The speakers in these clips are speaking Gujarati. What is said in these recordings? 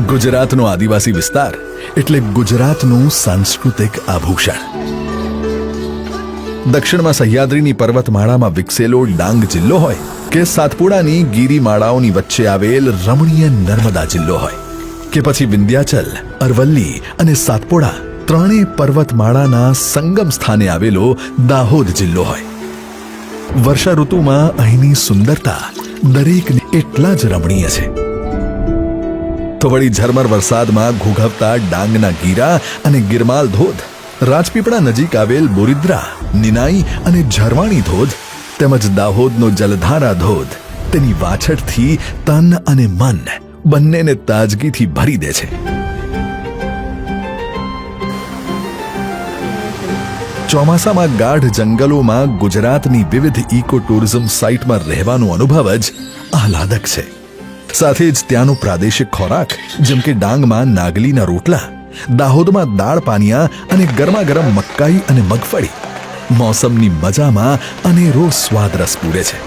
ગુજરાતનો આદિવાસી વિસ્તાર એટલે ગુજરાતનું સાંસ્કૃતિક આભૂષણ. દક્ષિણમાં સહ્યાદ્રીની પર્વતમાળામાં વિકસેલો ડાંગ જિલ્લો હોય કે સાતપુડાની ગિરિમાળાઓની વચ્ચે આવેલ રમણીય નર્મદા જિલ્લો હોય કે પછી વિંધ્યાચલ, અરવલ્લી અને સાતપુડા ત્રણેય પર્વતમાળાના સંગમ સ્થાને આવેલો દાહોદ જિલ્લો હોય, વર્ષા ઋતુમાં અહીંની સુંદરતા દરેકને એટલા જ રમણીય છે. તો વળી ઝરમર વરસાદમાં ઘૂઘવતા ડાંગના ગીરા અને ગિરમાલ ધોધ, રાજપીપળા નજીક આવેલ બોરિદ્રા, નિનાઈ અને ઝરવાણી ધોધ તેમજ દાહોદનો જલધારા ધોધ તેની વાછટથી તન અને મન બંનેને તાજગીથી ભરી દે છે. ચોમાસામાં ગાઢ જંગલોમાં ગુજરાતની વિવિધ ઇકો ટુરિઝમ સાઇટમાં રહેવાનો અનુભવ જ આહલાદક છે. સાથે જ ત્યાંનો પ્રાદેશિક ખોરાક જેમ કે ડાંગમાં નાગલીના રોટલા, દાહોદમાં દાળ પાનિયા અને ગરમાગરમ મકાઈ અને મગફળી મોસમની મજામાં અનેરો સ્વાદ રસ પૂરે છે.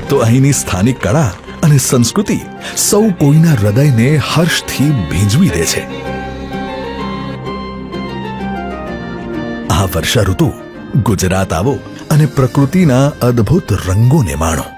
તો અહીંની સ્થાનિક કળા અને સંસ્કૃતિ સૌ કોઈના હૃદયને હર્ષથી ભીંજવી દે છે. આ વર્ષા ઋતુ ગુજરાત આવો અને પ્રકૃતિના અદ્ભુત રંગોને માણો.